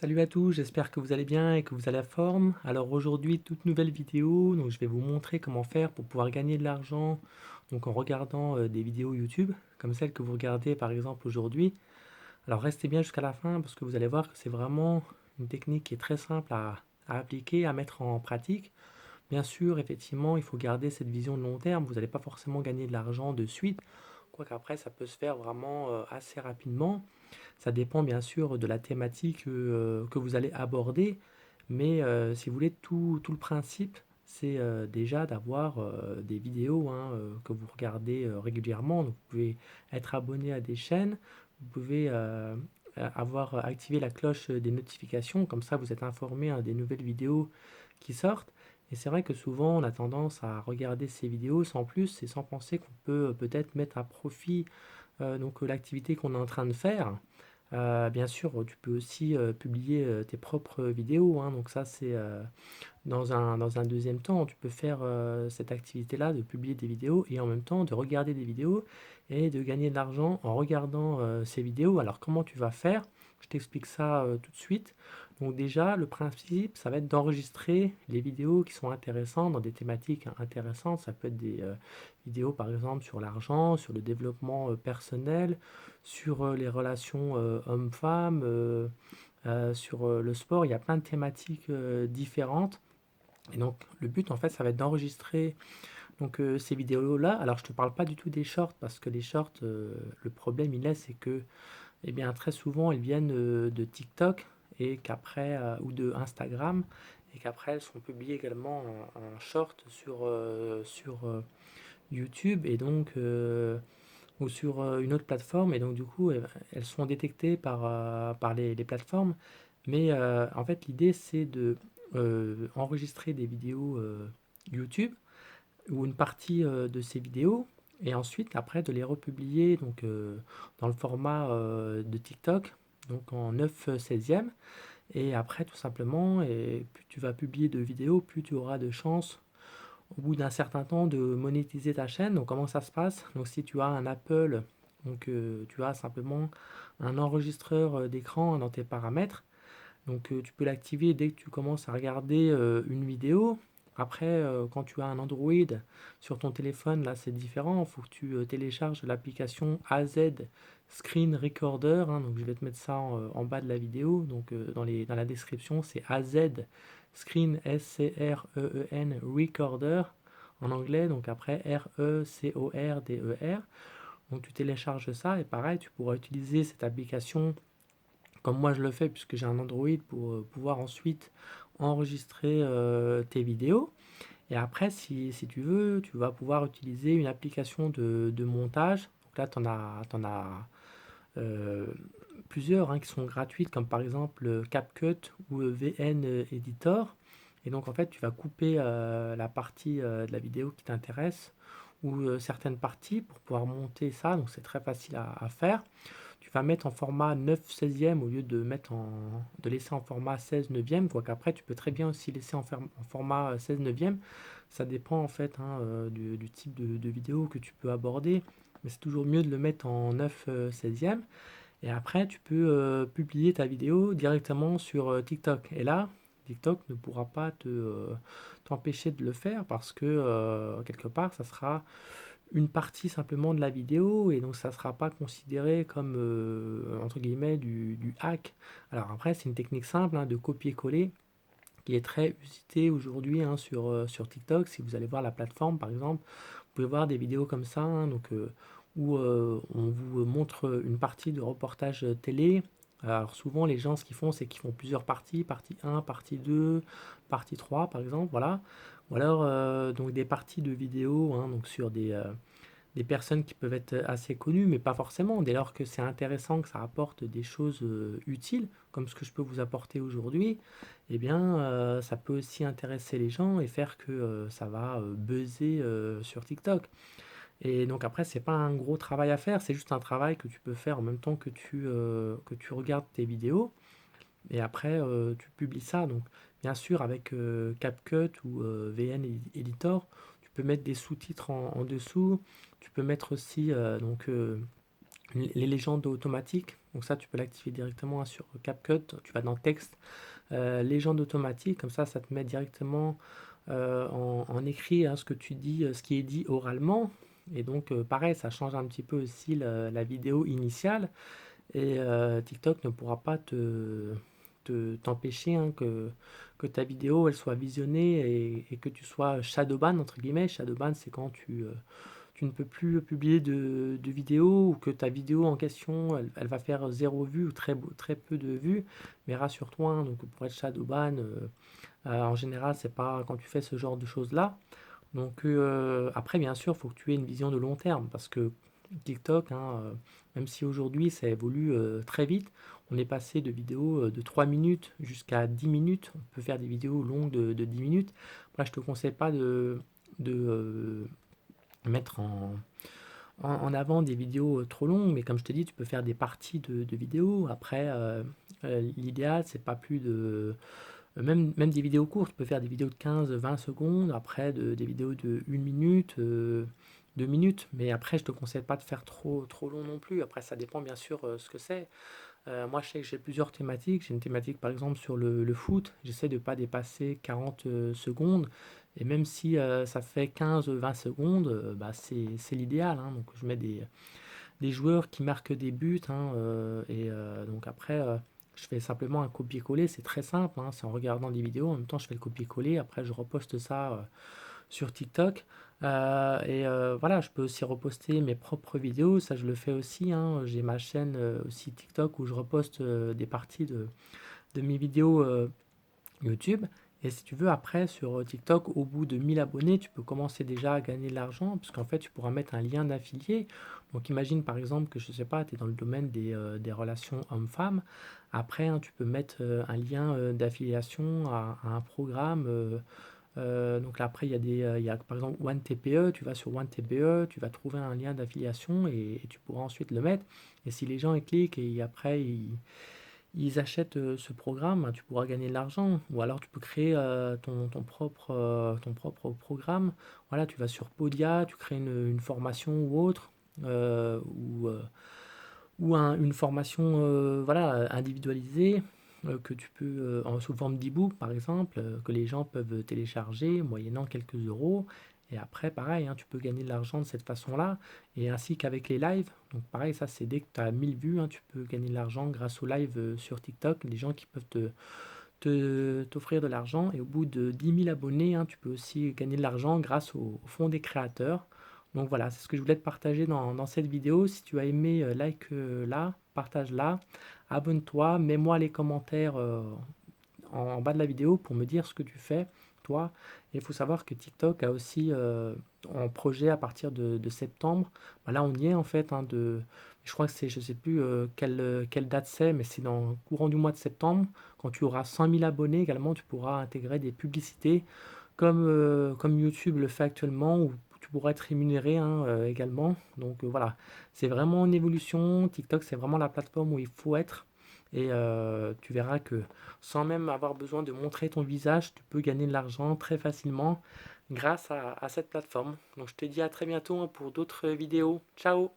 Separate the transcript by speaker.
Speaker 1: Salut à tous, j'espère que vous allez bien et que vous avez la forme. Alors aujourd'hui, toute nouvelle vidéo, donc je vais vous montrer comment faire pour pouvoir gagner de l'argent donc en regardant des vidéos YouTube, comme celle que vous regardez par exemple aujourd'hui. Alors restez bien jusqu'à la fin parce que vous allez voir que c'est vraiment une technique qui est très simple à appliquer, à mettre en pratique. Bien sûr, effectivement, il faut garder cette vision de long terme. Vous n'allez pas forcément gagner de l'argent de suite, quoique après ça peut se faire vraiment assez rapidement. Ça dépend bien sûr de la thématique que vous allez aborder, mais si vous voulez, tout le principe, c'est déjà d'avoir des vidéos que vous regardez régulièrement. Donc, vous pouvez être abonné à des chaînes, vous pouvez avoir activé la cloche des notifications, comme ça vous êtes informé des nouvelles vidéos qui sortent. Et c'est vrai que souvent on a tendance à regarder ces vidéos sans plus et sans penser qu'on peut peut-être mettre à profit l'activité qu'on est en train de faire. Bien sûr, tu peux aussi publier tes propres vidéos, hein, donc ça c'est dans un deuxième temps. Tu peux faire cette activité-là de publier des vidéos et en même temps de regarder des vidéos et de gagner de l'argent en regardant ces vidéos. Alors comment tu vas faire? Je t'explique ça tout de suite. Donc déjà, le principe, ça va être d'enregistrer les vidéos qui sont intéressantes dans des thématiques intéressantes. Ça peut être des vidéos par exemple sur l'argent, sur le développement personnel, sur les relations hommes-femmes, sur le sport. Il y a plein de thématiques différentes. Et donc, le but, en fait, ça va être d'enregistrer ces vidéos-là. Alors, je te parle pas du tout des shorts parce que les shorts, le problème, il est, c'est que, eh bien, très souvent, elles viennent de TikTok et qu'après, ou de Instagram, et qu'après, elles sont publiées également en short sur YouTube et donc, ou sur une autre plateforme. Et donc, du coup, elles sont détectées par les plateformes. Mais en fait, l'idée, c'est de enregistrer des vidéos YouTube ou une partie de ces vidéos et ensuite, après, de les republier dans le format de TikTok, donc en 9/16. Et après, tout simplement, et plus tu vas publier de vidéos, plus tu auras de chances au bout d'un certain temps de monétiser ta chaîne. Donc comment ça se passe? Donc si tu as un Apple, tu as simplement un enregistreur d'écran dans tes paramètres. Donc tu peux l'activer dès que tu commences à regarder une vidéo. Après, quand tu as un Android sur ton téléphone, là c'est différent. Il faut que tu télécharges l'application AZ Screen Recorder, hein. Donc je vais te mettre ça en bas de la vidéo. Donc dans la description, c'est AZ Screen SCREEN Recorder en anglais. Donc après RECORDER. Donc tu télécharges ça et pareil, tu pourras utiliser cette application comme moi je le fais puisque j'ai un Android pour pouvoir ensuite enregistrer tes vidéos. Et après, si tu veux, tu vas pouvoir utiliser une application de montage. Donc là, t'en as euh, plusieurs qui sont gratuites, comme par exemple CapCut ou VN Editor. Et donc en fait, tu vas couper la partie de la vidéo qui t'intéresse ou certaines parties pour pouvoir monter ça. Donc c'est très facile à faire. Tu vas mettre en format 9/16 au lieu de laisser en format 16/9. Quoi qu'après, tu peux très bien aussi laisser en format 16/9. Ça dépend en fait du type de vidéo que tu peux aborder. Mais c'est toujours mieux de le mettre en 9/16. Et après, tu peux publier ta vidéo directement sur TikTok. Et là, TikTok ne pourra pas t'empêcher de le faire parce que quelque part, ça sera une partie simplement de la vidéo et donc ça ne sera pas considéré comme entre guillemets du hack. Alors après, c'est une technique simple de copier-coller qui est très usitée aujourd'hui sur TikTok. Si vous allez voir la plateforme par exemple, vous pouvez voir des vidéos comme ça, où on vous montre une partie de reportage télé. Alors souvent les gens ce qu'ils font c'est qu'ils font plusieurs parties, partie 1, partie 2, partie 3 par exemple, voilà. Ou alors donc des parties de vidéos donc sur des personnes qui peuvent être assez connues, mais pas forcément. Dès lors que c'est intéressant, que ça apporte des choses utiles, comme ce que je peux vous apporter aujourd'hui, eh bien, ça peut aussi intéresser les gens et faire que ça va buzzer sur TikTok. Et donc après, c'est pas un gros travail à faire, c'est juste un travail que tu peux faire en même temps que tu regardes tes vidéos. Et après, tu publies ça. Donc, bien sûr, avec CapCut ou VN Editor, tu peux mettre des sous-titres en dessous. Tu peux mettre aussi les légendes automatiques Donc ça, tu peux l'activer directement hein, sur CapCut. Tu vas dans texte, légende automatique, comme ça te met directement en écrit hein, ce que tu dis, ce qui est dit oralement. Et donc, pareil, ça change un petit peu aussi la vidéo initiale. Et TikTok ne pourra pas t'empêcher hein, que ta vidéo elle soit visionnée et que tu sois shadowban entre guillemets. Shadowban, c'est quand tu ne peux plus publier de vidéo ou que ta vidéo en question elle va faire zéro vue ou très peu de vues. Mais rassure-toi, hein, donc pour être shadowban, en général, c'est pas quand tu fais ce genre de choses-là. Donc après, bien sûr, il faut que tu aies une vision de long terme parce que TikTok, hein, même si aujourd'hui ça évolue très vite, on est passé de vidéos de 3 minutes jusqu'à 10 minutes. On peut faire des vidéos longues de 10 minutes. Moi, je te conseille pas de mettre en avant des vidéos trop longues, mais comme je te dis, tu peux faire des parties de vidéos. Après, l'idéal, c'est pas plus de même des vidéos courtes, tu peux faire des vidéos de 15-20 secondes, après des vidéos de 1 minute, 2 minutes, mais après je te conseille pas de faire trop long non plus. Après ça dépend bien sûr ce que c'est. Moi je sais que j'ai plusieurs thématiques. J'ai une thématique par exemple sur le foot, j'essaie de pas dépasser 40 secondes, et même si ça fait 15-20 secondes, bah, c'est l'idéal, hein. Donc je mets des joueurs qui marquent des buts, hein, donc après, je fais simplement un copier-coller, c'est très simple, hein, c'est en regardant des vidéos, en même temps je fais le copier-coller, après je reposte ça sur TikTok. Voilà, je peux aussi reposter mes propres vidéos, ça je le fais aussi, hein. J'ai ma chaîne aussi TikTok où je reposte des parties de mes vidéos YouTube. Et si tu veux, après, sur TikTok, au bout de 1000 abonnés, tu peux commencer déjà à gagner de l'argent, parce qu'en fait, tu pourras mettre un lien d'affilié. Donc, imagine par exemple que, je sais pas, tu es dans le domaine des relations hommes-femmes. Après, hein, tu peux mettre un lien d'affiliation à un programme. Donc là, après, il y a par exemple OneTPE. Tu vas sur OneTPE, tu vas trouver un lien d'affiliation et tu pourras ensuite le mettre. Et si les gens ils cliquent et après ils achètent ce programme, ben, tu pourras gagner de l'argent. Ou alors tu peux créer ton propre programme. Voilà, tu vas sur Podia, tu crées une formation ou autre, euh, ou, euh, une formation voilà, individualisée que tu peux, sous forme d'e-book par exemple, que les gens peuvent télécharger moyennant quelques euros. Et après, pareil, hein, tu peux gagner de l'argent de cette façon-là, et ainsi qu'avec les lives. Donc pareil, ça c'est dès que tu as 1000 vues, hein, tu peux gagner de l'argent grâce aux lives sur TikTok, des gens qui peuvent t'offrir de l'argent. Et au bout de 10 000 abonnés, hein, tu peux aussi gagner de l'argent grâce au fonds des créateurs. Donc voilà, c'est ce que je voulais te partager dans cette vidéo. Si tu as aimé, like-la, partage-la, abonne-toi, mets-moi les commentaires en bas de la vidéo pour me dire ce que tu fais, toi. Et il faut savoir que TikTok a aussi un projet à partir de septembre. Bah là, on y est en fait. Hein, je crois que c'est, je sais plus quelle date c'est, mais c'est dans le courant du mois de septembre. Quand tu auras 100 000 abonnés également, tu pourras intégrer des publicités comme YouTube le fait actuellement, où tu pourras être rémunéré hein, également. Donc voilà, c'est vraiment une évolution. TikTok, c'est vraiment la plateforme où il faut être. Et tu verras que sans même avoir besoin de montrer ton visage, tu peux gagner de l'argent très facilement grâce à cette plateforme. Donc je te dis à très bientôt hein, pour d'autres vidéos. Ciao!